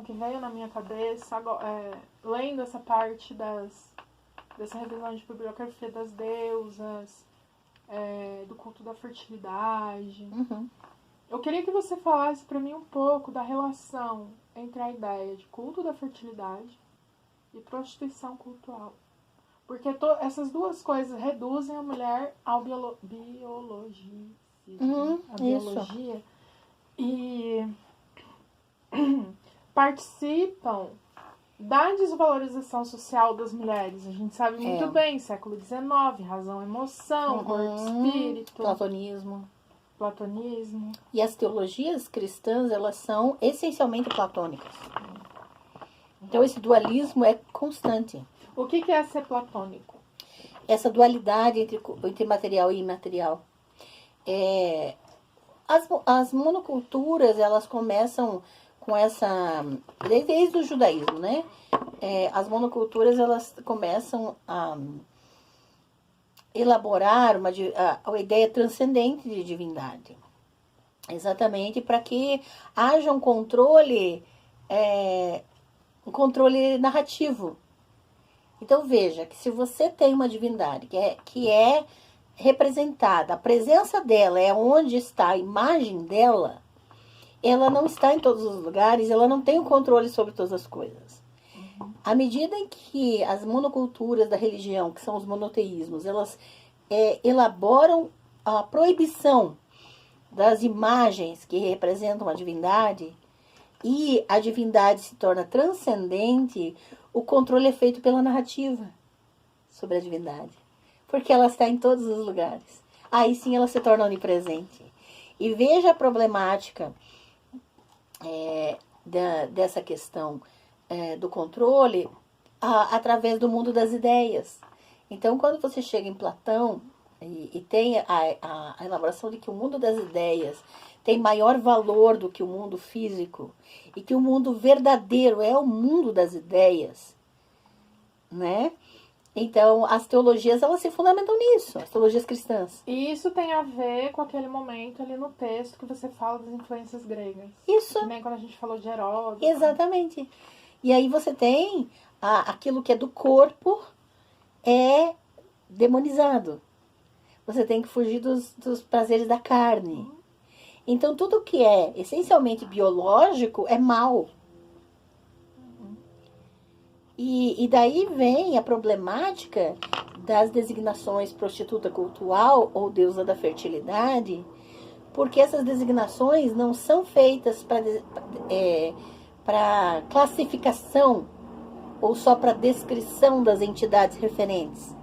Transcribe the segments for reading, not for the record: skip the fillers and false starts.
que veio na minha cabeça, lendo essa parte dessa revisão de bibliografia das deusas, do culto da fertilidade. Uhum. Eu queria que você falasse para mim um pouco da relação entre a ideia de culto da fertilidade e prostituição cultural. Porque essas duas coisas reduzem a mulher ao biologia. A biologia. E participam da desvalorização social das mulheres. A gente sabe muito bem, século XIX, razão, emoção, corpo, espírito. Platonismo. E as teologias cristãs, elas são essencialmente platônicas. Então esse dualismo é constante. O que é ser platônico? Essa dualidade entre material e imaterial. As monoculturas, elas começam com essa... Desde o judaísmo, né? As monoculturas, elas começam a elaborar a ideia transcendente de divindade. Exatamente para que haja um controle narrativo. Então veja que se você tem uma divindade que é representada, a presença dela é onde está a imagem dela, ela não está em todos os lugares, ela não tem o controle sobre todas as coisas. À medida em que as monoculturas da religião, que são os monoteísmos, elas elaboram a proibição das imagens que representam a divindade, e a divindade se torna transcendente, o controle é feito pela narrativa sobre a divindade. Porque ela está em todos os lugares. Aí sim ela se torna onipresente. E veja a problemática dessa questão do controle através do mundo das ideias. Então, quando você chega em Platão e tem a elaboração de que o mundo das ideias tem maior valor do que o mundo físico, e que o mundo verdadeiro é o mundo das ideias, né? Então, as teologias, elas se fundamentam nisso, as teologias cristãs. E isso tem a ver com aquele momento ali no texto que você fala das influências gregas. Isso. Que nem quando a gente falou de Heródoto. Exatamente. E aí você tem aquilo que é do corpo é demonizado. Você tem que fugir dos prazeres da carne. Então, tudo que é essencialmente biológico é mal. E daí vem a problemática das designações prostituta cultural ou deusa da fertilidade, porque essas designações não são feitas para classificação ou só para descrição das entidades referentes.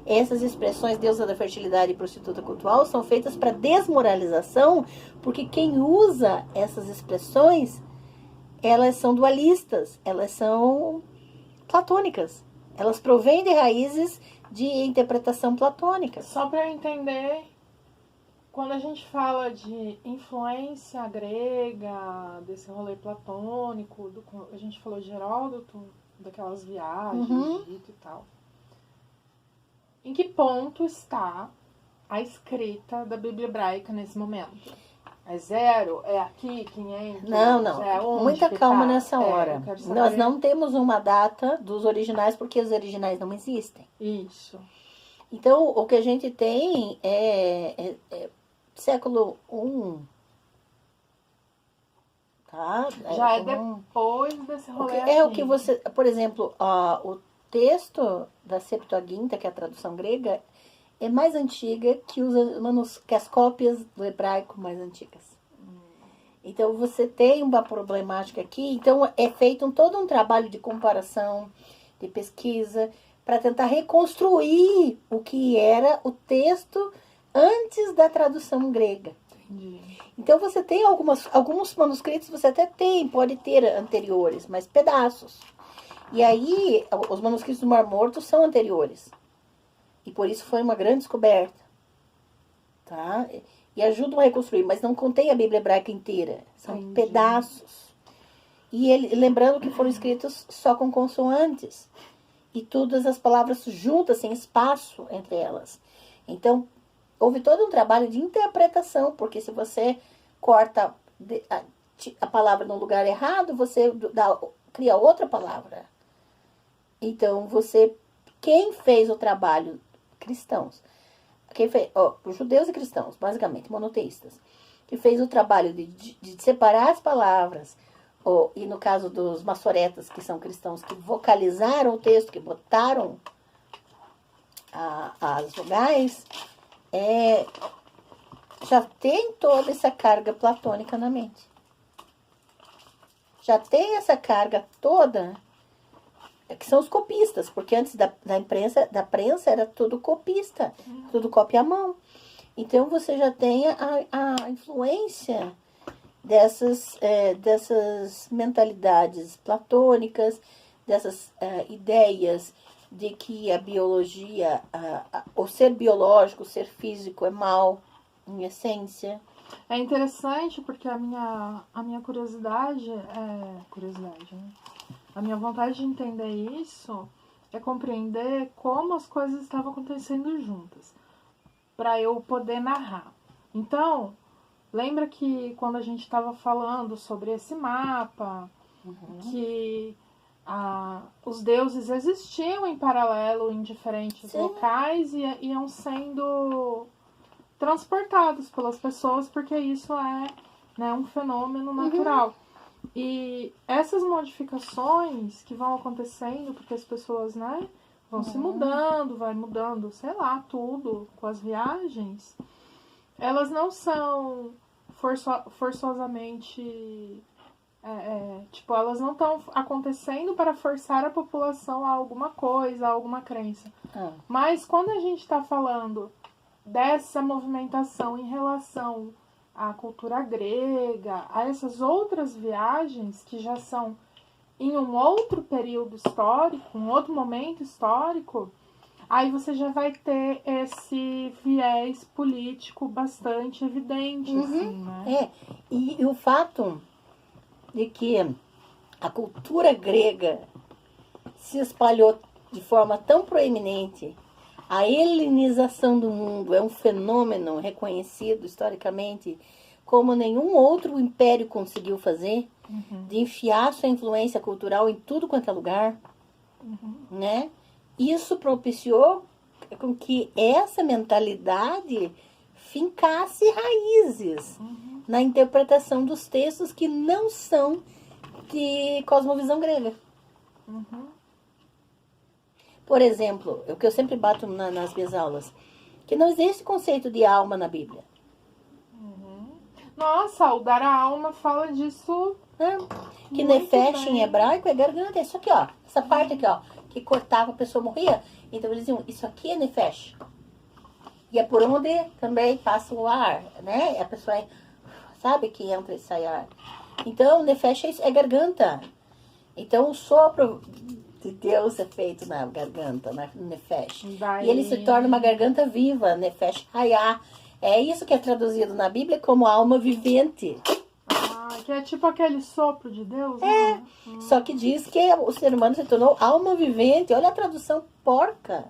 Essas expressões deusa da fertilidade e prostituta cultural são feitas para desmoralização, porque quem usa essas expressões, elas são dualistas, elas são platônicas. Elas provêm de raízes de interpretação platônica. Só para eu entender, quando a gente fala de influência grega, desse rolê platônico, a gente falou de Heródoto, daquelas viagens, Egito e tal. Em que ponto está a escrita da Bíblia hebraica nesse momento? É 0? É aqui, 500? Não. Muita calma nessa hora. Nós não temos uma data dos originais, porque os originais não existem. Isso. Então, o que a gente tem é século I. Tá? Já depois desse rolê o que você... Por exemplo, o texto da Septuaginta, que é a tradução grega, é mais antiga que as cópias do hebraico mais antigas. Então, você tem uma problemática aqui. Então, é feito todo um trabalho de comparação, de pesquisa, para tentar reconstruir o que era o texto antes da tradução grega. Entendi. Então, você tem alguns manuscritos, você até pode ter anteriores, mas pedaços. E aí, os manuscritos do Mar Morto são anteriores. E por isso foi uma grande descoberta. Tá? E ajudam a reconstruir, mas não contém a Bíblia hebraica inteira. São pedaços. E lembrando que foram escritos só com consoantes. E todas as palavras juntas, sem espaço entre elas. Então, houve todo um trabalho de interpretação, porque se você corta a palavra no lugar errado, você cria outra palavra. Então, quem fez o trabalho, cristãos, judeus e cristãos, basicamente, monoteístas, que fez o trabalho de separar as palavras, e no caso dos maçoretas, que são cristãos, que vocalizaram o texto, que botaram as vogais, já tem toda essa carga platônica na mente. Já tem essa carga toda, que são os copistas, porque antes da prensa era tudo copista, tudo copia à mão. Então você já tem a influência dessas mentalidades platônicas, dessas ideias de que a biologia, o ser biológico, o ser físico é mal, em essência. É interessante porque a minha curiosidade, né? A minha vontade de entender isso é compreender como as coisas estavam acontecendo juntas, para eu poder narrar. Então, lembra que quando a gente estava falando sobre esse mapa, que os deuses existiam em paralelo em diferentes locais e iam sendo transportados pelas pessoas, porque isso é, né, um fenômeno natural. E essas modificações que vão acontecendo, porque as pessoas, né, vão se mudando, vai mudando, sei lá, tudo com as viagens, elas não são forçosamente... elas não estão acontecendo para forçar a população a alguma coisa, a alguma crença. Mas quando a gente está falando dessa movimentação em relação à cultura grega, a essas outras viagens que já são em um outro período histórico, um outro momento histórico, aí você já vai ter esse viés político bastante evidente, assim, né? E o fato de que a cultura grega se espalhou de forma tão proeminente, a helenização do mundo é um fenômeno reconhecido historicamente como nenhum outro império conseguiu fazer, de enfiar sua influência cultural em tudo quanto é lugar, né? Isso propiciou com que essa mentalidade fincasse raízes na interpretação dos textos que não são de cosmovisão grega. Por exemplo, o que eu sempre bato nas minhas aulas, que não existe conceito de alma na Bíblia. Nossa, o dar a alma fala disso. Que nefesh em hebraico é garganta. Isso aqui, ó. Essa parte aqui, ó. Que cortava, a pessoa morria. Então eles diziam, isso aqui é nefesh. E é por onde também passa o ar, né? A pessoa sabe que entra e sai ar. Então, nefesh é garganta. Então, o sopro de Deus é feito na garganta, na nefesh. E ele se torna uma garganta viva, nefesh hayah. É isso que é traduzido na Bíblia como alma vivente. Que é tipo aquele sopro de Deus, né? Só que diz que o ser humano se tornou alma vivente. Olha a tradução porca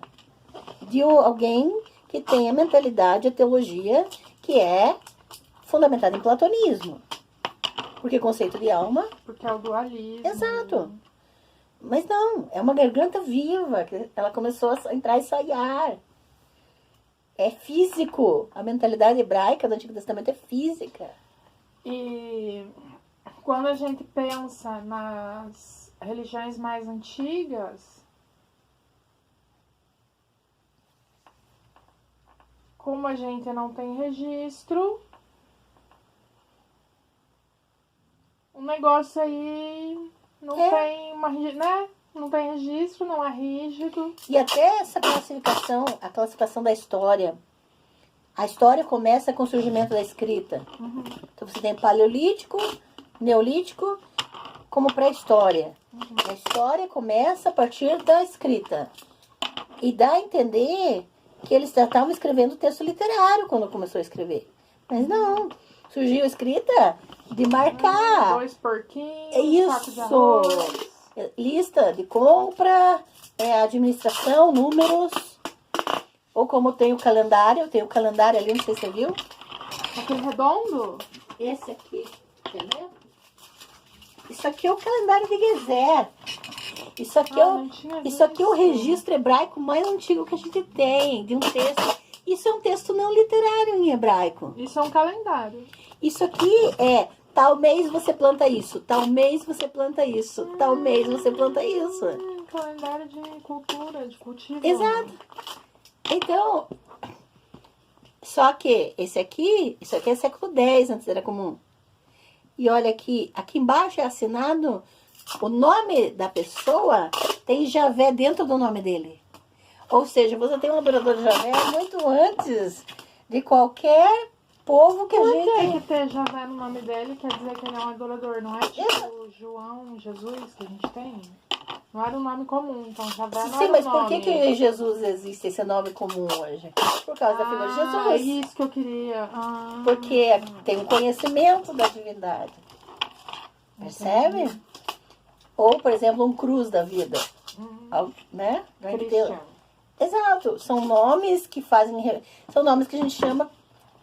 de alguém que tem a mentalidade, a teologia, que é fundamentada em platonismo. Porque o conceito de alma... Porque é o dualismo. Exato. Mas não, é uma garganta viva, que ela começou a entrar e sair ar. É físico. A mentalidade hebraica do Antigo Testamento é física. E quando a gente pensa nas religiões mais antigas, como a gente não tem registro, o negócio aí não tem uma, né? Não tem registro, não é rígido. E até essa classificação, a classificação da história. A história começa com o surgimento da escrita. Então você tem paleolítico, neolítico, como pré-história. A história começa a partir da escrita. E dá a entender que eles já estavam escrevendo texto literário quando começou a escrever. Mas não. Surgiu a escrita de marcar. 2 porquinhos, saco de arroz. Lista de compra, administração, números. Ou como tem o calendário ali, não sei se você viu. Aquele redondo? Esse aqui, entendeu? Isso aqui é o calendário de Gezer. Isso aqui, não tinha isso aqui é o visto. registro hebraico mais antigo que a gente tem, de um texto. Isso é um texto não literário em hebraico. Isso é um calendário. Isso aqui é, tal mês você planta isso, tal mês você planta isso, tal mês você planta isso. Calendário de cultura, de cultivo. Exato. Então, só que isso aqui é século X, antes era comum. E olha aqui embaixo é assinado, o nome da pessoa tem Javé dentro do nome dele. Ou seja, você tem um adorador de Javé muito antes de qualquer povo que a gente... Por que ter Javé no nome dele quer dizer que ele é um adorador? Não é tipo João, Jesus que a gente tem? Não era um nome comum, então Javé não Sim, era mas um por nome. que Jesus existe, esse nome comum hoje? Por causa da figura de Jesus. É isso que eu queria. Porque tem um conhecimento da divindade. Percebe? Entendi. Ou, por exemplo, um cruz da vida. Né? Cristiano. Exato. São nomes que fazem... São nomes que a gente chama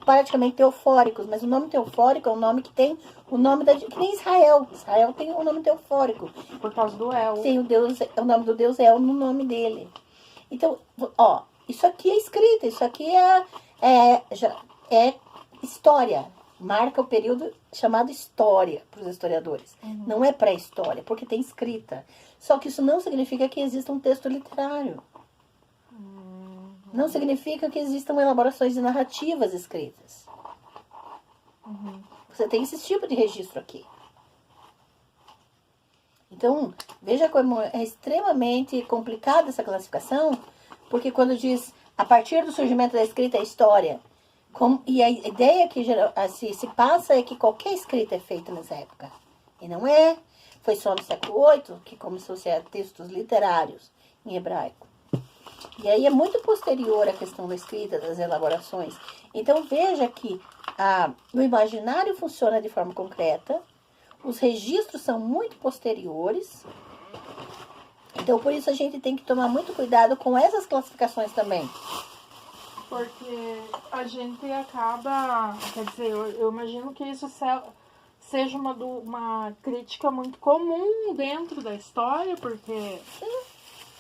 praticamente teofóricos. Mas o nome teofórico é um nome que tem o nome da... Que nem Israel. Israel tem um nome teofórico. Por causa do El. Tem o nome do Deus El no nome dele. Então, ó, isso aqui é escrita. Isso aqui é história. Marca o período chamado história para os historiadores. Não é pré-história, porque tem escrita. Só que isso não significa que exista um texto literário. Não significa que existam elaborações de narrativas escritas. Você tem esse tipo de registro aqui. Então, veja como é extremamente complicada essa classificação, porque quando diz, a partir do surgimento da escrita, é história. E a ideia que se passa é que qualquer escrita é feita nessa época. E não é. Foi só no século VIII que começou a ser textos literários em hebraico. E aí é muito posterior a questão da escrita, das elaborações. Então veja que o imaginário funciona de forma concreta, os registros são muito posteriores. Então por isso a gente tem que tomar muito cuidado com essas classificações também. Porque a gente acaba, quer dizer, eu imagino que isso seja uma crítica muito comum dentro da história, porque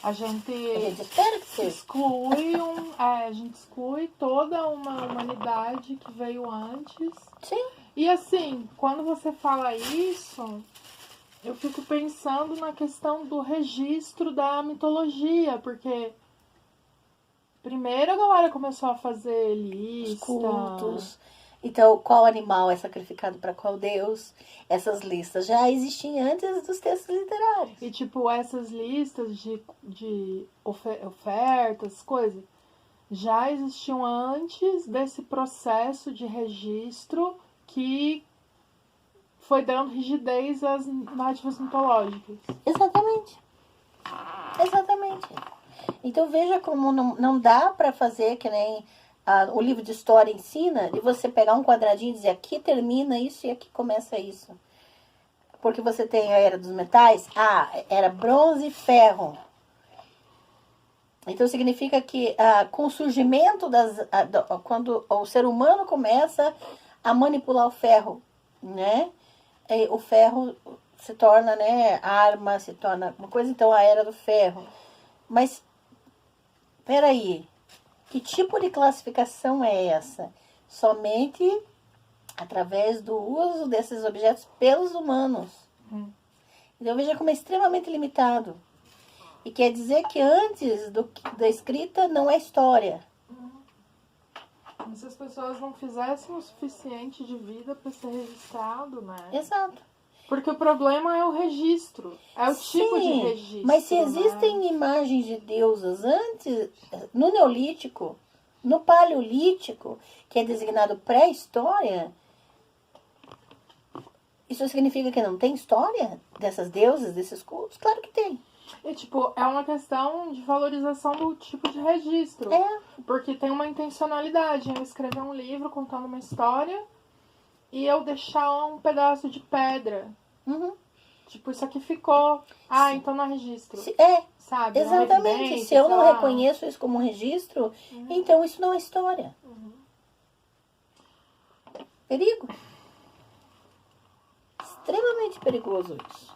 a gente espera que seja. A gente exclui toda uma humanidade que veio antes. Sim. E assim, quando você fala isso, eu fico pensando na questão do registro da mitologia, porque primeiro a galera começou a fazer lista. Os cultos. Então, qual animal é sacrificado para qual deus? Essas listas já existiam antes dos textos literários. E tipo, essas listas de ofertas, coisas, já existiam antes desse processo de registro que foi dando rigidez às narrativas mitológicas. Exatamente. Exatamente. Então veja como não dá para fazer que nem o livro de história ensina, de você pegar um quadradinho e dizer aqui termina isso e aqui começa isso. Porque você tem a era dos metais, era bronze e ferro. Então significa que com o surgimento quando o ser humano começa a manipular o ferro, né? O ferro se torna, né, arma, se torna uma coisa, então a era do ferro. Mas, peraí, que tipo de classificação é essa? Somente através do uso desses objetos pelos humanos. Então veja como é extremamente limitado. E quer dizer que antes da escrita não é história. Se as pessoas não fizessem o suficiente de vida para ser registrado, né? Exato. Porque o problema é o registro. É o tipo de registro. Mas se existem imagens de deusas antes, no Neolítico, no Paleolítico, que é designado pré-história, isso significa que não tem história dessas deusas, desses cultos? Claro que tem. E, tipo, é uma questão de valorização do tipo de registro. Porque tem uma intencionalidade. Eu escrever um livro contando uma história e eu deixar um pedaço de pedra. Tipo, isso aqui ficou. Então não é registro. Sabe? Exatamente. Se eu não reconheço isso como registro, então isso não é história. Perigo. extremamente perigoso isso.